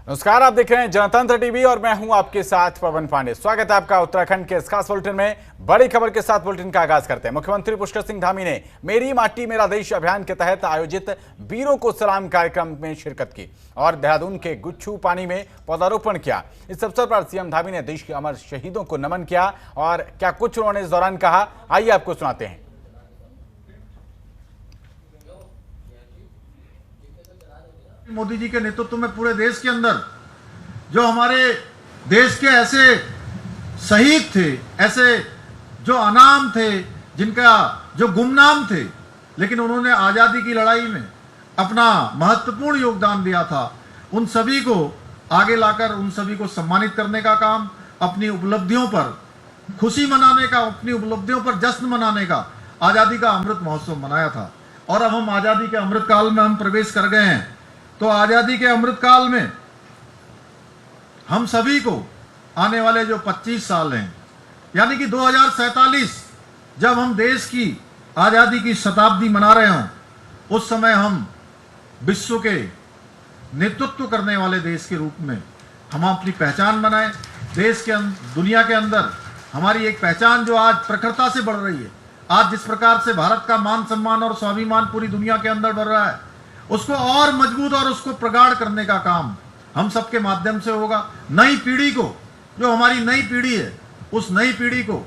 नमस्कार, आप देख रहे हैं जनतंत्र टीवी और मैं हूं आपके साथ पवन पांडे। स्वागत है आपका उत्तराखंड के इस खास बुलेटिन में। बड़ी खबर के साथ बुलेटिन का आगाज करते हैं। मुख्यमंत्री पुष्कर सिंह धामी ने मेरी माटी मेरा देश अभियान के तहत आयोजित वीरों को सलाम कार्यक्रम में शिरकत की और देहरादून के गुच्छू पानी में पौधारोपण किया। इस अवसर पर सीएम धामी ने देश के अमर शहीदों को नमन किया और क्या कुछ उन्होंने इस दौरान कहा, आइए आपको सुनाते हैं। मोदी जी के नेतृत्व में पूरे देश के अंदर जो हमारे देश के ऐसे शहीद थे, ऐसे जो अनाम थे, जिनका जो गुमनाम थे, लेकिन उन्होंने आज़ादी की लड़ाई में अपना महत्वपूर्ण योगदान दिया था, उन सभी को आगे लाकर उन सभी को सम्मानित करने का काम, अपनी उपलब्धियों पर खुशी मनाने का, अपनी उपलब्धियों पर जश्न मनाने का आज़ादी का अमृत महोत्सव मनाया था। और अब हम आज़ादी के अमृत काल में हम प्रवेश कर गए हैं। तो आज़ादी के अमृत काल में हम सभी को आने वाले जो 25 साल हैं, यानी कि 2047 जब हम देश की आज़ादी की शताब्दी मना रहे हों, उस समय हम विश्व के नेतृत्व करने वाले देश के रूप में हम अपनी पहचान बनाएं। देश के दुनिया के अंदर हमारी एक पहचान जो आज प्रखरता से बढ़ रही है, आज जिस प्रकार से भारत का मान सम्मान और स्वाभिमान पूरी दुनिया के अंदर बढ़ रहा है, उसको और मजबूत और उसको प्रगाढ़ करने का काम हम सबके माध्यम से होगा। नई पीढ़ी को, जो हमारी नई पीढ़ी है, उस नई पीढ़ी को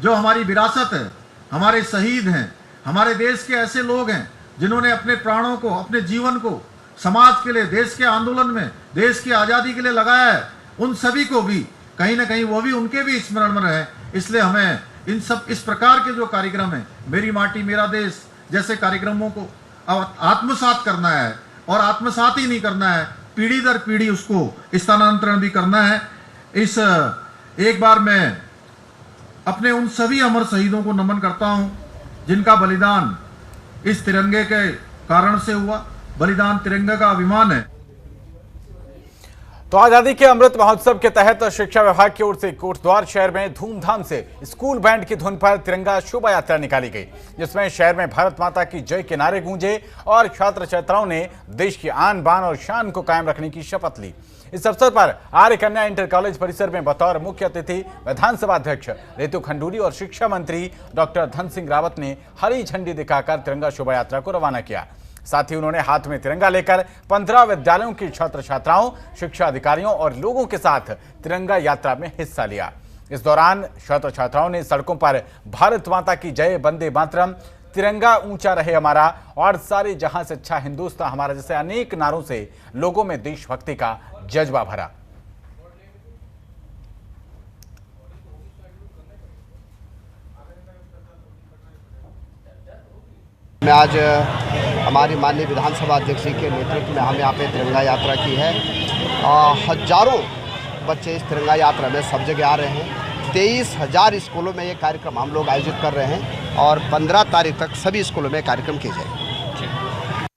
जो हमारी विरासत है, हमारे शहीद हैं, हमारे देश के ऐसे लोग हैं जिन्होंने अपने प्राणों को, अपने जीवन को समाज के लिए, देश के आंदोलन में, देश की आज़ादी के लिए लगाया है, उन सभी को भी कहीं ना कहीं वो भी उनके भी स्मरण में रहे। इसलिए हमें इन सब इस प्रकार के जो कार्यक्रम है, मेरी माटी मेरा देश जैसे कार्यक्रमों को आत्मसात करना है, और आत्मसात ही नहीं करना है, पीढ़ी दर पीढ़ी उसको स्थानांतरण भी करना है। इस एक बार मैं अपने उन सभी अमर शहीदों को नमन करता हूं जिनका बलिदान इस तिरंगे के कारण से हुआ। बलिदान तिरंगे का अभिमान है। तो आजादी के अमृत महोत्सव के तहत शिक्षा विभाग की ओर से कोटद्वार शहर में धूमधाम से स्कूल बैंड की धुन पर तिरंगा शोभा यात्रा निकाली गई, जिसमें शहर में भारत माता की जय के नारे गूंजे और छात्र छात्राओं ने देश की आन बान और शान को कायम रखने की शपथ ली। इस अवसर पर आर्य कन्या इंटर कॉलेज परिसर में बतौर मुख्य अतिथि विधानसभा अध्यक्ष रितु खंडूरी और शिक्षा मंत्री डॉक्टर धन सिंह रावत ने हरी झंडी दिखाकर तिरंगा शोभा यात्रा को रवाना किया। साथ ही उन्होंने हाथ में तिरंगा लेकर 15 विद्यालयों की छात्र छात्राओं, शिक्षा अधिकारियों और लोगों के साथ तिरंगा यात्रा में हिस्सा लिया। इस दौरान छात्र छात्राओं ने सड़कों पर भारत माता की जय, वंदे मातरम, तिरंगा ऊंचा रहे हमारा और सारे जहां से अच्छा हिंदुस्तान हमारा जैसे अनेक नारों से लोगों में देशभक्ति का जज्बा भरा। मैं आज हमारी माननीय विधानसभा अध्यक्ष जी के नेतृत्व में हम यहाँ पे तिरंगा यात्रा की है। हजारों बच्चे इस तिरंगा यात्रा में सब जगह आ रहे हैं। 23,000 स्कूलों में ये कार्यक्रम हम लोग आयोजित कर रहे हैं और 15 तारीख तक सभी स्कूलों में कार्यक्रम किए जाएंगे।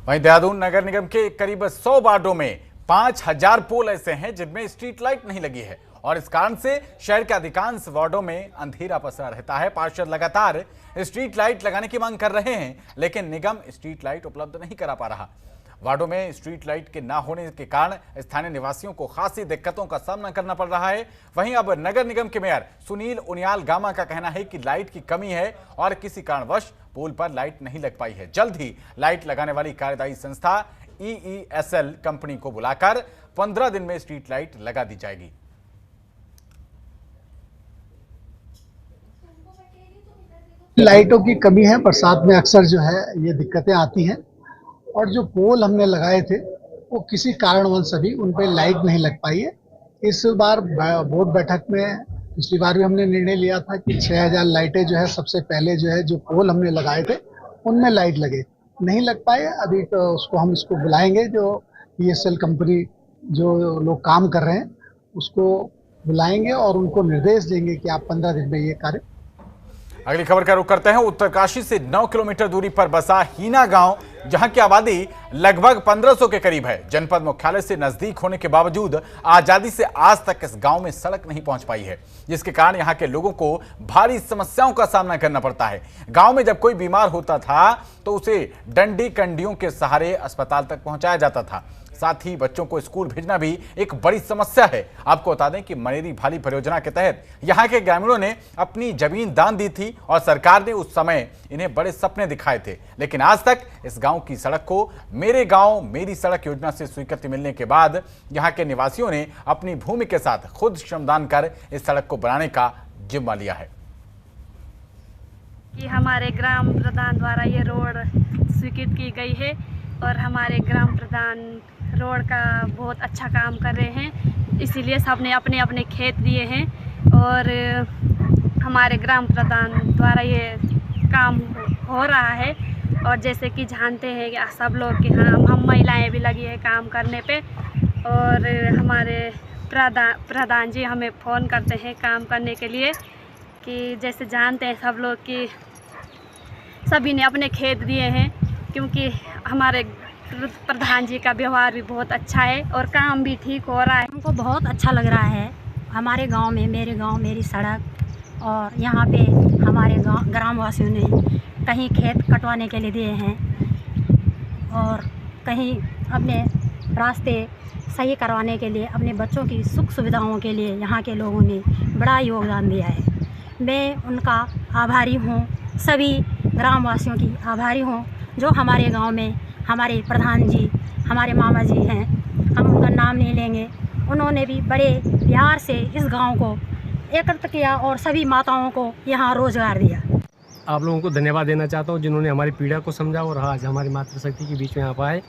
वहीं देहरादून नगर निगम के करीब 100 वार्डों में 5,000 पोल ऐसे हैं जिनमें स्ट्रीट लाइट नहीं लगी है और इस कारण से शहर के अधिकांश वार्डों में अंधेरा पसरा रहता है। पार्षद लगातार स्ट्रीट लाइट लगाने की मांग कर रहे हैं, लेकिन निगम स्ट्रीट लाइट उपलब्ध नहीं करा पा रहा। वार्डों में स्ट्रीट लाइट के ना होने के कारण स्थानीय निवासियों को खासी दिक्कतों का सामना करना पड़ रहा है। वहीं अब नगर निगम के मेयर सुनील उनियाल गामा का कहना है कि लाइट की कमी है और किसी कारणवश पोल पर लाइट नहीं लग पाई है। जल्द ही लाइट लगाने वाली कार्यदायी संस्था EESL कंपनी को बुलाकर 15 दिन में स्ट्रीट लाइट लगा दी जाएगी। लाइटों की कमी है, बरसात में अक्सर जो है ये दिक्कतें आती हैं और जो पोल हमने लगाए थे वो किसी कारणवश अभी उन पर लाइट नहीं लग पाई है। इस बार बोर्ड बैठक में पिछली बार भी हमने निर्णय लिया था कि 6,000 लाइटें जो है सबसे पहले जो पोल हमने लगाए थे उनमें लाइट लगे, नहीं लग पाए। अभी तो इसको बुलाएंगे, जो EESL कंपनी जो लोग काम कर रहे हैं उसको बुलाएंगे और उनको निर्देश देंगे कि आप 15 दिन में ये कार्य। अगली खबर का रुख करते हैं। उत्तरकाशी से 9 किलोमीटर दूरी पर बसा हीना गांव जहां की आबादी लगभग 1500 के करीब है। जनपद मुख्यालय से नजदीक होने के बावजूद आजादी से आज तक इस गांव में सड़क नहीं पहुंच पाई है, जिसके कारण यहां के लोगों को भारी समस्याओं का सामना करना पड़ता है। गांव में जब कोई बीमार होता था तो उसे डंडी कंडियों के सहारे अस्पताल तक पहुंचाया जाता था। साथ ही बच्चों को स्कूल भेजना भी एक बड़ी समस्या है। आपको बता दें कि मनेरी भाली परियोजना के तहत यहां के ग्रामीणों ने अपनी जमीन दान दी थी और सरकार ने उस समय इन्हें बड़े सपने दिखाए थे, लेकिन आज तक इस गांव की सड़क को मेरे गांव मेरी सड़क योजना से स्वीकृति मिलने के बाद यहां के निवासियों ने अपनी भूमि के साथ खुद श्रमदान कर इस सड़क को बनाने का जिम्मा लिया है। कि हमारे ग्राम प्रधान द्वारा ये रोड स्वीकृत की गई है और हमारे ग्राम प्रधान रोड का बहुत अच्छा काम कर रहे हैं, इसीलिए सबने अपने अपने खेत दिए हैं और हमारे ग्राम प्रधान द्वारा ये काम हो रहा है। और जैसे कि जानते हैं कि सब लोग कि हम महिलाएं भी लगी है काम करने पे और हमारे प्रधान जी हमें फ़ोन करते हैं काम करने के लिए कि जैसे जानते हैं सब लोग कि सभी ने अपने खेत दिए हैं, क्योंकि हमारे प्रधान जी का व्यवहार भी बहुत अच्छा है और काम भी ठीक हो रहा है। हमको बहुत अच्छा लग रहा है। हमारे गांव में मेरे गांव मेरी सड़क और यहाँ पे हमारे गांव ग्रामवासियों ने कहीं खेत कटवाने के लिए दिए हैं और कहीं अपने रास्ते सही करवाने के लिए अपने बच्चों की सुख सुविधाओं के लिए यहाँ के लोगों ने बड़ा योगदान दिया है। मैं उनका आभारी हूँ, सभी ग्रामवासियों की आभारी हूँ जो हमारे गांव में हमारे प्रधान जी हमारे मामा जी हैं, हम उनका नाम नहीं लेंगे। उन्होंने भी बड़े प्यार से इस गांव को एकत्र किया और सभी माताओं को यहाँ रोजगार दिया। आप लोगों को धन्यवाद देना चाहता हूँ जिन्होंने हमारी पीड़ा को समझा और आज हमारी मातृशक्ति के बीच में आप आए।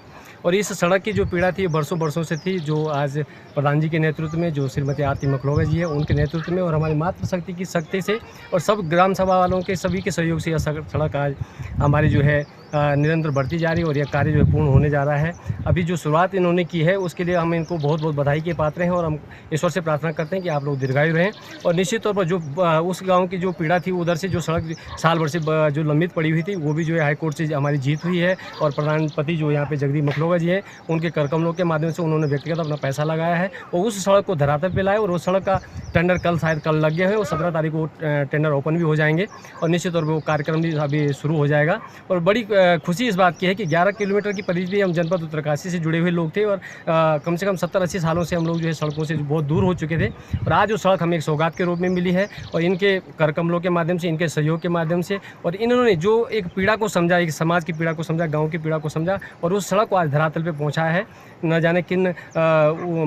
और इस सड़क की जो पीड़ा थी बरसों बरसों से थी, जो आज प्रधान जी के नेतृत्व में, जो श्रीमती आरती मखलोगा जी है उनके नेतृत्व में और हमारी मातृशक्ति की शक्ति से और सब ग्राम सभा वालों के सभी के सहयोग से यह सड़क आज हमारी जो है निरंतर बढ़ती जा रही है और यह कार्य जो है पूर्ण होने जा रहा है। अभी जो शुरुआत इन्होंने की है उसके लिए हम इनको बहुत बहुत बधाई के पात्र हैं और हम ईश्वर से प्रार्थना करते हैं कि आप लोग दीर्घायु रहें। और निश्चित तौर पर जो उस गांव की जो पीड़ा थी उधर से जो सड़क साल भर से जो लंबित पड़ी हुई थी वो भी जो है हाईकोर्ट से हमारी जीत हुई है और प्रधानपति जो यहाँ पे जगदीप मखलोगा जी है उनके करकमलों के माध्यम से उन्होंने व्यक्तिगत अपना पैसा लगाया है और उस सड़क को धरातल पे लाए और उस सड़क का टेंडर कल लग गया है और 17 तारीख को टेंडर ओपन भी हो जाएंगे और निश्चित तौर पर वो कार्यक्रम भी अभी शुरू हो जाएगा। और बड़ी खुशी इस बात की है कि 11 किलोमीटर की परिधि हम जनपद उत्तरकाशी से जुड़े हुए लोग थे और कम से कम 70-80 सालों से हम लोग जो है सड़कों से बहुत दूर हो चुके थे और आज वो सड़क हमें एक सौगात के रूप में मिली है और इनके करकमलों के माध्यम से, इनके सहयोग के माध्यम से और इन्होंने जो एक पीड़ा को समझा, एक समाज की पीड़ा को समझा, गाँव की पीड़ा को समझा और उस सड़क को आज धरातल पर पहुँचाया है। न जाने किन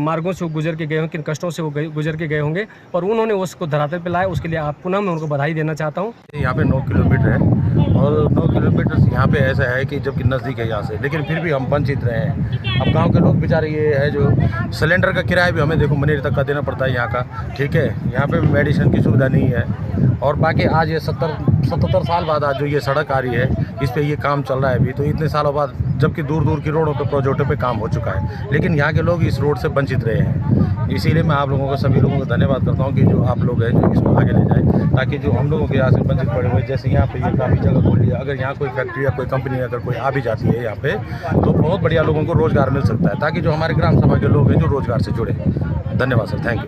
मार्गों से वो गुजर के गए होंगे, किन कष्टों से वो गुजर के गए होंगे और उन्होंने उसको धरातल पे लाया। उसके लिए आप पुनः मैं उनको बधाई देना चाहता हूँ। यहाँ पे 9 किलोमीटर है और 9 किलोमीटर यहाँ पे ऐसा है कि जबकि नज़दीक है यहाँ से, लेकिन फिर भी हम वंचित रहे हैं। अब गांव के लोग बेचारे ये है जो सिलेंडर का किराया भी हमें देखो मनेरी तक का देना पड़ता है यहाँ का, ठीक है। यहाँ पे मेडिसिन की सुविधा नहीं है और बाकी आज ये 77 साल बाद आज जो ये सड़क आ रही है इस पे ये काम चल रहा है अभी, तो इतने सालों बाद जबकि दूर दूर की रोडों पे प्रोजेक्टों पे काम हो चुका है, लेकिन यहाँ के लोग इस रोड से वंचित रहे हैं। इसीलिए मैं आप लोगों को, सभी लोगों को धन्यवाद करता हूँ कि जो आप लोग हैं जो इसको आगे ले जाए, ताकि जो हम लोगों के यहाँ से वंचित पड़े हुए, जैसे यहाँ पे ये काफ़ी जगह खोल लिया, अगर यहाँ कोई फैक्ट्री या कोई कंपनी अगर कोई आ भी जाती है यहाँ पे तो बहुत बढ़िया लोगों को रोज़गार मिल सकता है, ताकि जो हमारे ग्राम सभा के लोग हैं जो रोज़गार से जुड़े। धन्यवाद सर, थैंक यू।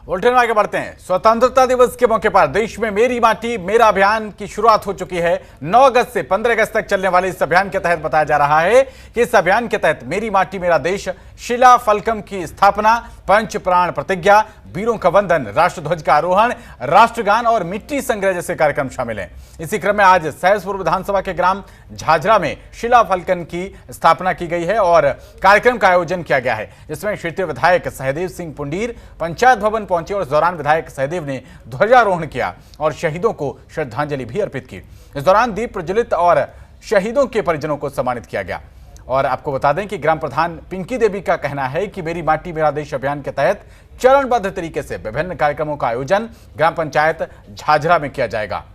बुलेटिन में आगे बढ़ते हैं। स्वतंत्रता दिवस के मौके पर देश में मेरी माटी मेरा अभियान की शुरुआत हो चुकी है। 9 अगस्त से 15 अगस्त तक चलने वाले इस अभियान के तहत बताया जा रहा है कि इस अभियान के तहत मेरी माटी मेरा देश, शिला फलकम की स्थापना, पंच प्राण प्रतिज्ञा, वीरों का वंदन, राष्ट्रध्वज का आरोहण, राष्ट्रगान और मिट्टी संग्रह जैसे कार्यक्रम शामिल हैं। इसी क्रम में आज सहसपुर विधानसभा के ग्राम झाझरा में शिला फलकन की स्थापना की गई है और कार्यक्रम का आयोजन किया गया है, जिसमें क्षेत्रीय विधायक सहदेव सिंह पुंडीर पंचायत भवन पहुंचे और इस दौरान विधायक सहदेव ने ध्वजारोहण किया और शहीदों को श्रद्धांजलि भी अर्पित की। इस दौरान दीप प्रज्वलित और शहीदों के परिजनों को सम्मानित किया गया। और आपको बता दें कि ग्राम प्रधान पिंकी देवी का कहना है कि मेरी माटी मेरा देश अभियान के तहत चरणबद्ध तरीके से विभिन्न कार्यक्रमों का आयोजन ग्राम पंचायत झाझरा में किया जाएगा।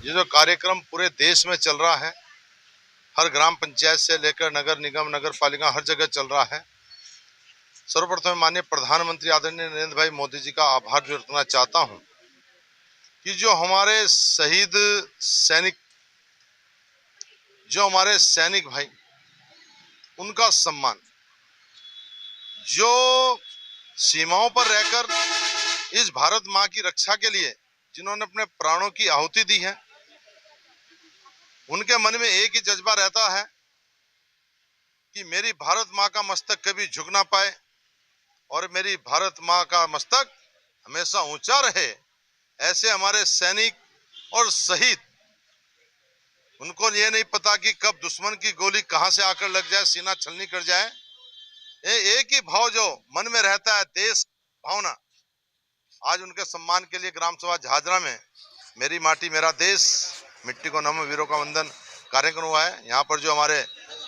ये जो कार्यक्रम पूरे देश में चल रहा है, हर ग्राम पंचायत से लेकर नगर निगम, नगर पालिका हर जगह चल रहा है। सर्वप्रथम माननीय प्रधानमंत्री आदरणीय नरेंद्र भाई मोदी जी का आभार व्यक्त करना चाहता हूं कि जो हमारे सैनिक भाई, उनका सम्मान, जो सीमाओं पर रहकर इस भारत माँ की रक्षा के लिए जिन्होंने अपने प्राणों की आहुति दी है, उनके मन में एक ही जज्बा रहता है कि मेरी भारत माँ का मस्तक कभी झुक ना पाए और मेरी भारत माँ का मस्तक हमेशा ऊंचा रहे। ऐसे हमारे सैनिक और शहीद, उनको ये नहीं पता कि कब दुश्मन की गोली कहां से आकर लग जाए, सीना छलनी कर जाए। एक ही भाव जो मन में रहता है, देश भावना। आज उनके सम्मान के लिए ग्राम सभा झाझरा में मेरी माटी मेरा देश, मिट्टी को नमो वीरों का वंदन कार्यक्रम हुआ है। यहाँ पर जो हमारे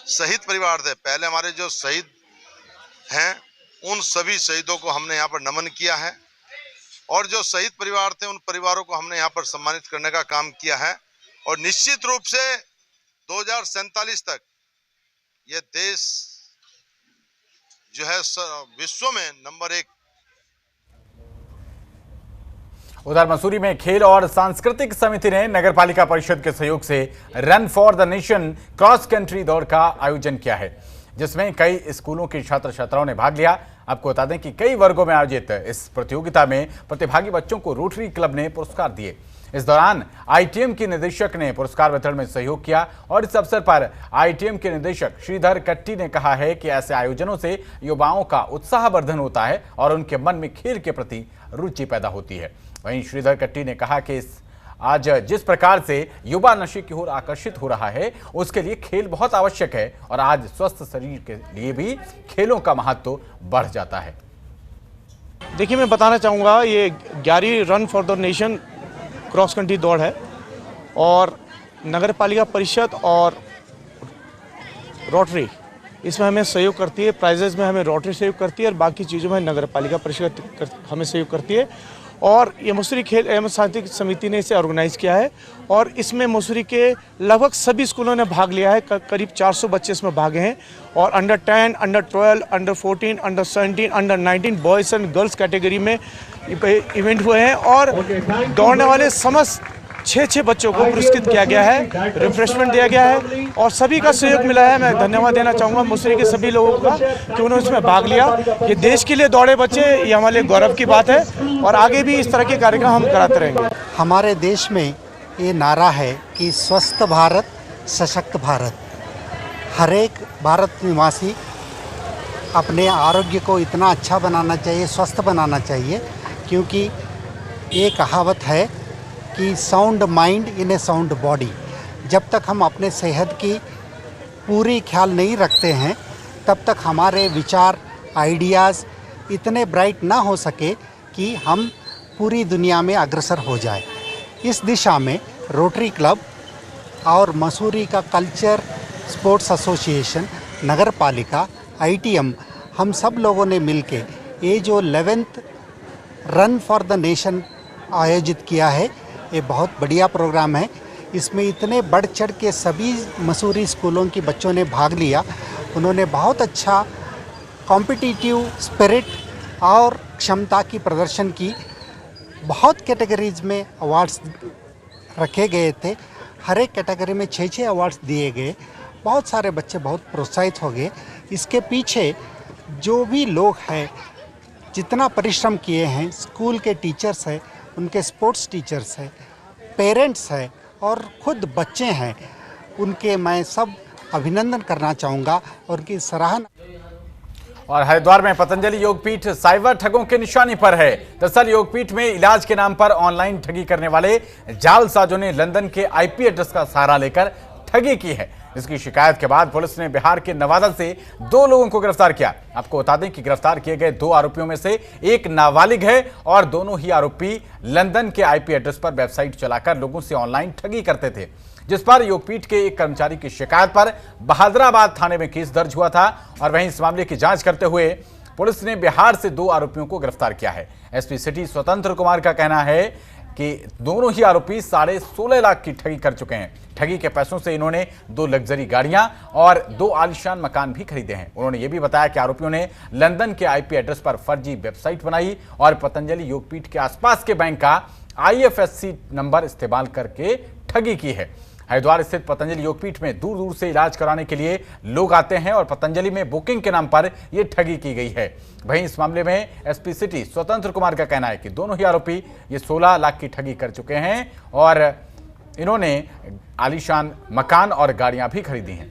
शहीद परिवार थे, पहले हमारे जो शहीद हैं, उन सभी शहीदों को हमने यहाँ पर नमन किया है और जो शहीद परिवार थे, उन परिवारों को हमने यहाँ पर सम्मानित करने का काम किया है। और निश्चित रूप से 2047 तक ये देश जो है विश्व में नंबर 1। उधर मसूरी में खेल और सांस्कृतिक समिति ने नगर पालिका परिषद के सहयोग से run for the nation cross country दौड़ का आयोजन किया है, जिसमें कई स्कूलों के छात्र छात्राओं ने भाग लिया। आपको बता दें कि कई वर्गों में आयोजित इस प्रतियोगिता में प्रतिभागी बच्चों को रोटरी क्लब ने पुरस्कार दिए। इस दौरान आईटीएम के निदेशक ने पुरस्कार वितरण में सहयोग किया और इस अवसर पर आईटीएम के निदेशक श्रीधर कट्टी ने कहा है कि ऐसे आयोजनों से युवाओं का उत्साहवर्धन होता है और उनके मन में खेल के प्रति रुचि पैदा होती है। वहीं श्रीधर कट्टी ने कहा कि आज जिस प्रकार से युवा नशे की ओर आकर्षित हो रहा है, उसके लिए खेल बहुत आवश्यक है और आज स्वस्थ शरीर के लिए भी खेलों का महत्व बढ़ जाता है। देखिए, मैं बताना चाहूँगा, ये 11वीं run for the nation cross country दौड़ है और नगर पालिका परिषद और रोटरी इसमें हमें सहयोग करती है। प्राइजेज में हमें रोटरी सहयोग करती है और बाकी चीज़ों में नगर पालिका परिषद हमें सहयोग करती है। और ये मसूरी खेल एवं सांस्कृतिक समिति ने इसे ऑर्गेनाइज किया है और इसमें मसूरी के लगभग सभी स्कूलों ने भाग लिया है। करीब 400 बच्चे इसमें भागे हैं और under 10, under 12, under 14, under 17, under 19 boys and girls category में इवेंट हुए हैं और दौड़ने वाले समस्त 6 बच्चों को पुरस्कृत किया गया है, रिफ्रेशमेंट दिया गया है और सभी का सहयोग मिला है। मैं धन्यवाद देना चाहूँगा मसूरी के सभी लोगों का कि उन्होंने इसमें भाग लिया। ये देश के लिए दौड़े बच्चे, ये हमारे लिए गौरव की बात है और आगे भी इस तरह के कार्यक्रम हम कराते रहेंगे। हमारे देश में ये नारा है कि स्वस्थ भारत, सशक्त भारत। हर एक भारत निवासी अपने आरोग्य को इतना अच्छा बनाना चाहिए, स्वस्थ बनाना चाहिए, क्योंकि ये कहावत है कि sound mind in A sound body. जब तक हम अपने सेहत की पूरी ख्याल नहीं रखते हैं, तब तक हमारे विचार, आइडियाज़ इतने ब्राइट ना हो सके कि हम पूरी दुनिया में अग्रसर हो जाए। इस दिशा में रोटरी क्लब और मसूरी का कल्चर स्पोर्ट्स एसोसिएशन, नगर पालिका, आईटीएम, हम सब लोगों ने मिलके ये जो 11th run for the nation आयोजित किया है, ये बहुत बढ़िया प्रोग्राम है। इसमें इतने बढ़ चढ़ के सभी मसूरी स्कूलों के बच्चों ने भाग लिया। उन्होंने बहुत अच्छा कॉम्पिटिटिव स्पिरिट और क्षमता की प्रदर्शन की। बहुत कैटेगरीज में अवार्ड्स रखे गए थे, हर एक कैटेगरी में 6 अवार्ड्स दिए गए। बहुत सारे बच्चे बहुत प्रोत्साहित हो गए। इसके पीछे जो भी लोग हैं, जितना परिश्रम किए हैं, स्कूल के टीचर्स हैं, उनके स्पोर्ट्स टीचर्स हैं, पेरेंट्स हैं और ख़ुद बच्चे हैं, उनके मैं सब अभिनंदन करना चाहूँगा और उनकी सराहना। और हरिद्वार में पतंजलि योगपीठ साइबर ठगों के निशाने पर है। दरअसल योगपीठ में इलाज के नाम पर ऑनलाइन ठगी करने वाले जालसाजों ने लंदन के आईपी एड्रेस का सहारा लेकर ठगी की है। इसकी शिकायत के बाद पुलिस ने बिहार के नवादा से 2 लोगों को गिरफ्तार किया। आपको बता दें कि गिरफ्तार किए गए 2 आरोपियों में से एक नाबालिग है और दोनों ही आरोपी लंदन के आईपी एड्रेस पर वेबसाइट चलाकर लोगों से ऑनलाइन ठगी करते थे, जिस पर योगपीठ के एक कर्मचारी की शिकायत पर बहादुराबाद थाने में केस दर्ज हुआ था। और वहीं इस मामले की जांच करते हुए पुलिस ने बिहार से 2 आरोपियों को गिरफ्तार किया है। एसपी सिटी स्वतंत्र कुमार का कहना है कि दोनों ही आरोपी 16.5 लाख की ठगी कर चुके हैं। ठगी के पैसों से इन्होंने 2 लग्जरी गाड़ियां और 2 आलीशान मकान भी खरीदे हैं। उन्होंने ये भी बताया कि आरोपियों ने लंदन के IP एड्रेस पर फर्जी वेबसाइट बनाई और पतंजलि योगपीठ के आसपास के बैंक का IFSC नंबर इस्तेमाल करके ठगी की है। हरिद्वार स्थित पतंजलि योगपीठ में दूर दूर से इलाज कराने के लिए लोग आते हैं और पतंजलि में बुकिंग के नाम पर यह ठगी की गई है। वहीं इस मामले में SP सिटी स्वतंत्र कुमार का कहना है कि दोनों ही आरोपी ये 16 लाख की ठगी कर चुके हैं और इन्होंने आलीशान मकान और गाड़ियां भी खरीदी हैं।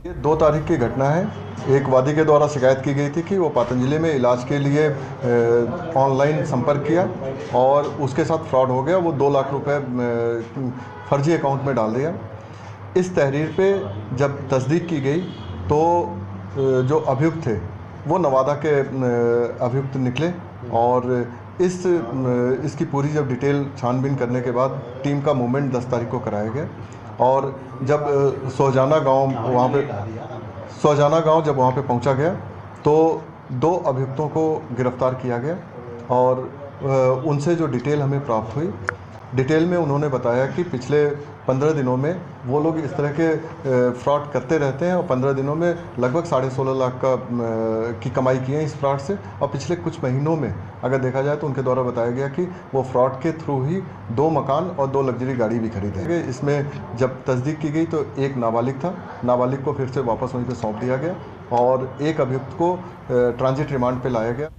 ये 2 तारीख की घटना है। एक वादी के द्वारा शिकायत की गई थी कि वो पतंजलि में इलाज के लिए ऑनलाइन संपर्क किया और उसके साथ फ्रॉड हो गया। वो 2 लाख रुपए फर्जी अकाउंट में डाल दिया। इस तहरीर पे जब तस्दीक की गई तो जो अभियुक्त थे वो नवादा के अभियुक्त निकले और इसकी पूरी जब डिटेल छानबीन करने के बाद टीम का मूवमेंट 10 तारीख को कराया गया और जब सोहजाना गांव जब वहाँ पे पहुँचा गया तो 2 अभियुक्तों को गिरफ्तार किया गया और उनसे जो डिटेल हमें प्राप्त हुई, डिटेल में उन्होंने बताया कि पिछले 15 दिनों में वो लोग इस तरह के फ्रॉड करते रहते हैं और 15 दिनों में लगभग 16.5 लाख की कमाई की है इस फ्रॉड से। और पिछले कुछ महीनों में अगर देखा जाए तो उनके द्वारा बताया गया कि वो फ्रॉड के थ्रू ही 2 मकान और 2 लग्जरी गाड़ी भी खरीदे। इसमें जब तस्दीक की गई तो एक नाबालिग था, नाबालिग को फिर से वापस वहीं पर सौंप दिया गया और एक अभियुक्त को ट्रांजिट रिमांड पर लाया गया।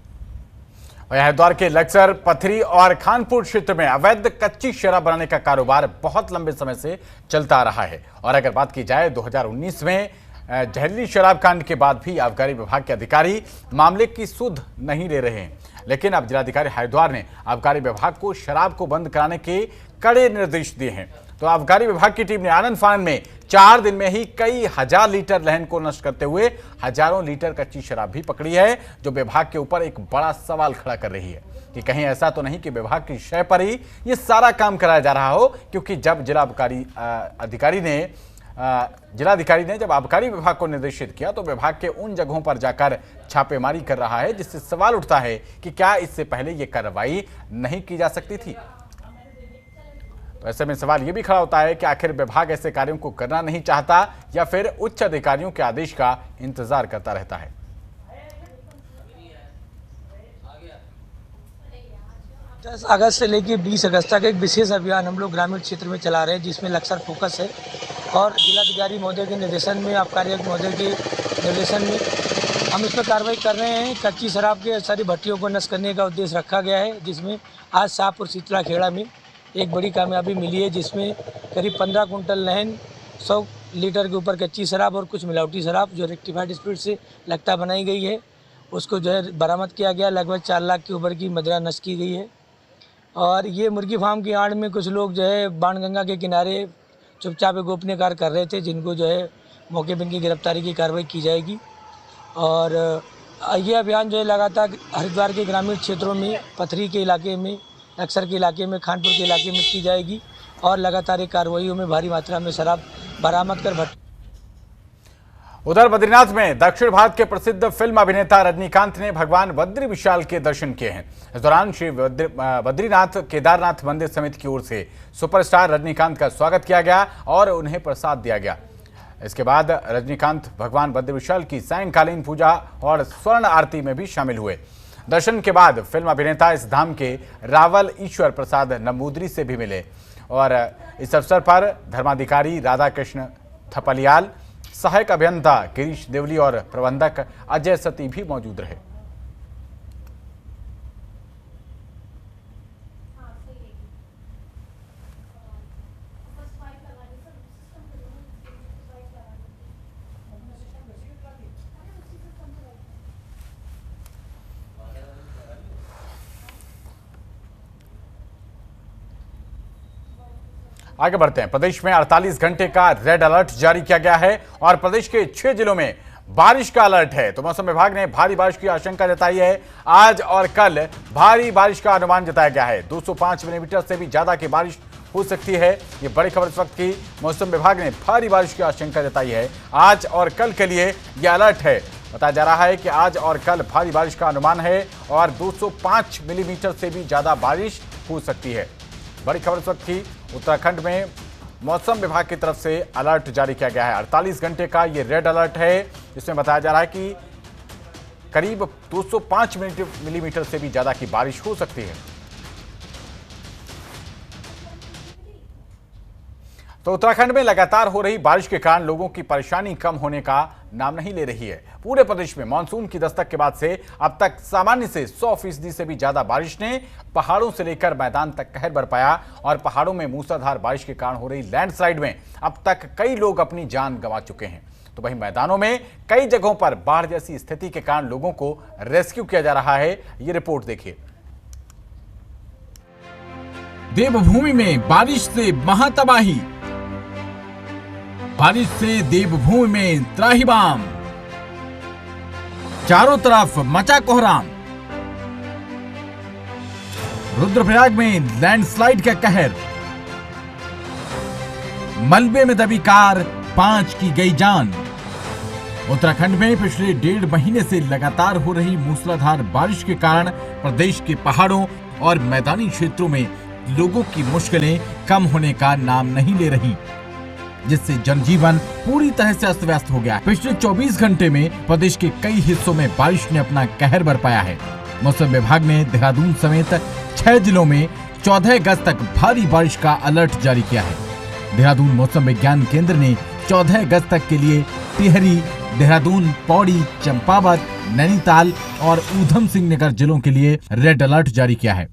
हरिद्वार के लक्सर, पथरी और खानपुर क्षेत्र में अवैध कच्ची शराब बनाने का कारोबार बहुत लंबे समय से चलता आ रहा है और अगर बात की जाए 2019 में जहरीली शराब कांड के बाद भी आबकारी विभाग के अधिकारी मामले की सुध नहीं ले रहे हैं। लेकिन अब जिलाधिकारी हरिद्वार ने आबकारी विभाग को शराब को बंद कराने के कड़े निर्देश दिए हैं। तो आबकारी विभाग की टीम ने आनंद फानंद में 4 दिन में ही कई हजार लीटर लहन को नष्ट करते हुए हजारों लीटर कच्ची शराब भी पकड़ी है, जो विभाग के ऊपर एक बड़ा सवाल खड़ा कर रही है कि कहीं ऐसा तो नहीं कि विभाग की शय पर ही ये सारा काम कराया जा रहा हो। क्योंकि जब जिलाधिकारी ने जब आबकारी विभाग को निर्देशित किया तो विभाग के उन जगहों पर जाकर छापेमारी कर रहा है, जिससे सवाल उठता है कि क्या इससे पहले ये कार्रवाई नहीं की जा सकती थी। तो ऐसे में सवाल ये भी खड़ा होता है कि आखिर विभाग ऐसे कार्यों को करना नहीं चाहता या फिर उच्च अधिकारियों के आदेश का इंतजार करता रहता है। 10 अगस्त से लेकर 20 अगस्त तक एक विशेष अभियान हम लोग ग्रामीण क्षेत्र में चला रहे हैं, जिसमें लक्सर फोकस है और जिलाधिकारी महोदय के निर्देशन में, आबकारी आयुक्त महोदय के निर्देशन में हम इस पर कार्रवाई कर रहे हैं। कच्ची शराब के सारी भट्टियों को नष्ट करने का उद्देश्य रखा गया है, जिसमें आज शाहपुर शीतला खेड़ा में एक बड़ी कामयाबी मिली है, जिसमें करीब 15 कुंटल लहन, 100 लीटर के ऊपर कच्ची शराब और कुछ मिलावटी शराब जो रेक्टिफाइड स्पिरिट से लगता बनाई गई है, उसको जो है बरामद किया गया। लगभग 4 लाख के ऊपर की मदिरा नष्ट की गई है। और ये मुर्गी फार्म की आड़ में कुछ लोग जो है बाणगंगा के किनारे चुपचाप गोपनीय कार्य कर रहे थे, जिनको जो है मौके पर इनकी गिरफ्तारी की कार्रवाई की जाएगी। और ये अभियान जो है लगातार हरिद्वार के ग्रामीण क्षेत्रों में, पथरी के इलाके में, लक्सर के इलाके में, खानपुर के इलाके में की जाएगी और लगातार एक कार्रवाइयों में भारी मात्रा में शराब बरामद कर उधर बद्रीनाथ में दक्षिण भारत के प्रसिद्ध फिल्म अभिनेता रजनीकांत ने भगवान बद्री विशाल के दर्शन किए हैं। इस दौरान श्री बद्रीनाथ केदारनाथ मंदिर समिति की ओर से सुपरस्टार रजनीकांत का स्वागत किया गया और उन्हें प्रसाद दिया गया। इसके बाद रजनीकांत भगवान बद्री विशाल की सायंकालीन पूजा और स्वर्ण आरती में भी शामिल हुए। दर्शन के बाद फिल्म अभिनेता इस धाम के रावल ईश्वर प्रसाद नंबूदरी से भी मिले और इस अवसर पर धर्माधिकारी राधाकृष्ण थपलियाल, सहायक अभियंता गिरीश देवली और प्रबंधक अजय सती भी मौजूद रहे। आगे बढ़ते हैं। प्रदेश में 48 घंटे का रेड अलर्ट जारी किया गया है और प्रदेश के 6 जिलों में बारिश का अलर्ट है। तो मौसम विभाग ने भारी बारिश की आशंका जताई है। आज और कल भारी बारिश का अनुमान जताया गया है। 205 मिलीमीटर से भी ज्यादा की बारिश हो सकती है। ये बड़ी खबर इस वक्त की। मौसम विभाग ने भारी बारिश की आशंका जताई है। आज और कल के लिए यह अलर्ट है। बताया जा रहा है कि आज और कल भारी बारिश का अनुमान है और 205 मिलीमीटर से भी ज्यादा बारिश हो सकती है। बड़ी खबर इस वक्त की, उत्तराखंड में मौसम विभाग की तरफ से अलर्ट जारी किया गया है। 48 घंटे का ये रेड अलर्ट है, जिसमें बताया जा रहा है कि करीब 205 मिलीमीटर से भी ज्यादा की बारिश हो सकती है। तो उत्तराखंड में लगातार हो रही बारिश के कारण लोगों की परेशानी कम होने का नाम नहीं ले रही है। पूरे प्रदेश में मानसून की दस्तक के बाद से अब तक सामान्य से 100% से भी ज्यादा बारिश ने पहाड़ों से लेकर मैदान तक कहर बरपाया और पहाड़ों में मूसलाधार बारिश के कारण हो रही लैंडस्लाइड में अब तक कई लोग अपनी जान गंवा चुके हैं। तो वहीं मैदानों में कई जगहों पर बाढ़ जैसी स्थिति के कारण लोगों को रेस्क्यू किया जा रहा है। ये रिपोर्ट देखिए। देवभूमि में बारिश से महातबाही, बारिश से देवभूमि में त्राहिमाम, चारों तरफ मचा कोहराम। रुद्रप्रयाग में लैंडस्लाइड का कहर, मलबे में दबी कार, 5 की गई जान। उत्तराखंड में पिछले 1.5 महीने से लगातार हो रही मूसलाधार बारिश के कारण प्रदेश के पहाड़ों और मैदानी क्षेत्रों में लोगों की मुश्किलें कम होने का नाम नहीं ले रही, जिससे जनजीवन पूरी तरह से अस्त व्यस्त हो गया। पिछले 24 घंटे में प्रदेश के कई हिस्सों में बारिश ने अपना कहर बरपाया है। मौसम विभाग ने देहरादून समेत 6 जिलों में 14 अगस्त तक भारी बारिश का अलर्ट जारी किया है। देहरादून मौसम विज्ञान केंद्र ने 14 अगस्त तक के लिए टिहरी, देहरादून, पौड़ी, चंपावत, नैनीताल और ऊधम सिंह नगर जिलों के लिए रेड अलर्ट जारी किया है।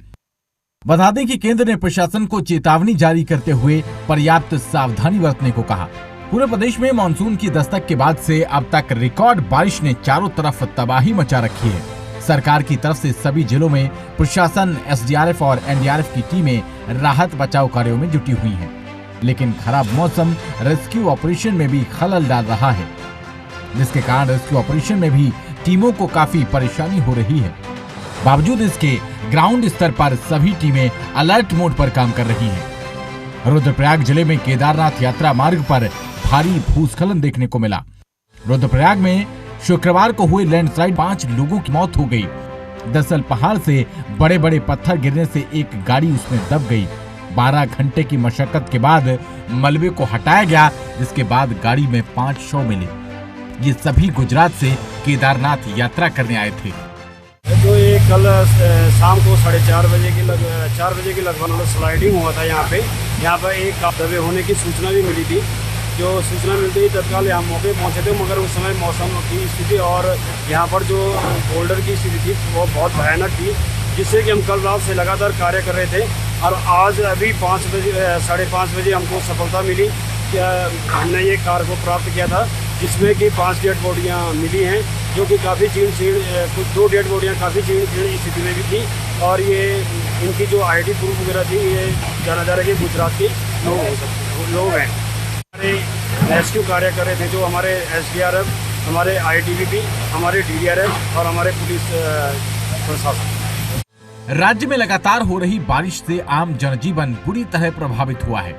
बता दें कि केंद्र ने प्रशासन को चेतावनी जारी करते हुए पर्याप्त सावधानी बरतने को कहा। पूरे प्रदेश में मानसून की दस्तक के बाद से अब तक रिकॉर्ड बारिश ने चारों तरफ तबाही मचा रखी है। सरकार की तरफ से सभी जिलों में प्रशासन, एसडीआरएफ और एनडीआरएफ की टीमें राहत बचाव कार्यों में जुटी हुई हैं। लेकिन खराब मौसम रेस्क्यू ऑपरेशन में भी खलल डाल रहा है, जिसके कारण रेस्क्यू ऑपरेशन में भी टीमों को काफी परेशानी हो रही है। बावजूद इसके ग्राउंड स्तर पर सभी टीमें अलर्ट मोड पर काम कर रही हैं। रुद्रप्रयाग जिले में केदारनाथ यात्रा मार्ग पर भारी भूस्खलन देखने को मिला। रुद्रप्रयाग में शुक्रवार को हुए लैंडस्लाइड 5 लोगों की मौत हो गई। दरअसल पहाड़ से बड़े बड़े पत्थर गिरने से एक गाड़ी उसमें दब गई। 12 घंटे की मशक्कत के बाद मलबे को हटाया गया, जिसके बाद गाड़ी में 5 शव मिले। ये सभी गुजरात से केदारनाथ यात्रा करने आए थे। जो ये कल शाम को 4:30 बजे के लगभग स्लाइडिंग हुआ था। यहाँ पर एक दबे होने की सूचना भी मिली थी। जो सूचना मिलती ही तत्काल यहाँ मौके पहुँचे थे, मगर उस समय मौसम की स्थिति और यहाँ पर जो बोल्डर की स्थिति थी वो बहुत भयानक थी, जिससे कि हम कल रात से लगातार कार्य कर रहे थे। और आज अभी 5:30 बजे हमको सफलता मिली कि हमने ये कार को प्राप्त किया था, जिसमें कि 5 डेड बॉडियाँ मिली हैं, जो कि काफ़ी कुछ 2 डेड बॉडियाँ काफ़ी जीर्ण स्थिति में भी थी। और ये इनकी जो आईडी प्रूफ वगैरह थी, ये जाना जा रहा है कि गुजरात के लोग हैं। हमारे रेस्क्यू कार्य कर रहे थे जो हमारे एसडीआरएफ, हमारे आईटीबीपी, हमारे डीडीआरएफ और हमारे पुलिस प्रशासन। राज्य में लगातार हो रही बारिश से आम जनजीवन बुरी तरह प्रभावित हुआ है।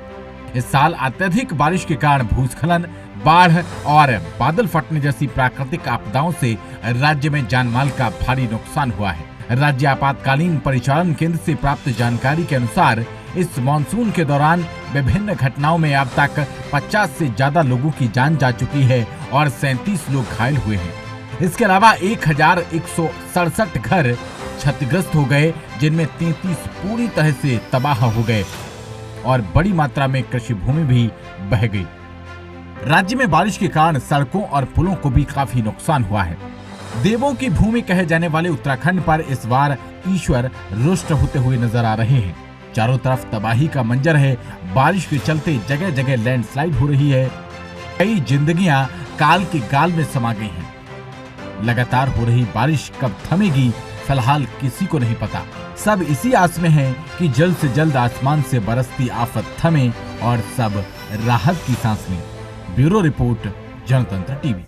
इस साल अत्यधिक बारिश के कारण भूस्खलन, बाढ़ और बादल फटने जैसी प्राकृतिक आपदाओं से राज्य में जानमाल का भारी नुकसान हुआ है। राज्य आपातकालीन परिचालन केंद्र से प्राप्त जानकारी के अनुसार इस मानसून के दौरान विभिन्न घटनाओं में अब तक 50 से ज्यादा लोगों की जान जा चुकी है और 37 लोग घायल हुए हैं। इसके अलावा 1167 घर क्षतिग्रस्त हो गए, जिनमें 33 पूरी तरह से तबाह हो गए और बड़ी मात्रा में कृषि भूमि भी बह गई। राज्य में बारिश के कारण सड़कों और पुलों को भी काफी नुकसान हुआ है। देवों की भूमि कहे जाने वाले उत्तराखंड पर इस बार ईश्वर रुष्ट होते हुए नजर आ रहे हैं। चारों तरफ तबाही का मंजर है। बारिश के चलते जगह जगह लैंडस्लाइड हो रही है। कई जिंदगियां काल के गाल में समा गई हैं। लगातार हो रही बारिश कब थमेगी, फिलहाल किसी को नहीं पता। सब इसी आस में हैं कि जल्द से जल्द आसमान से बरसती आफत थमे और सब राहत की सांस लें। ब्यूरो रिपोर्ट, जनतंत्र टीवी।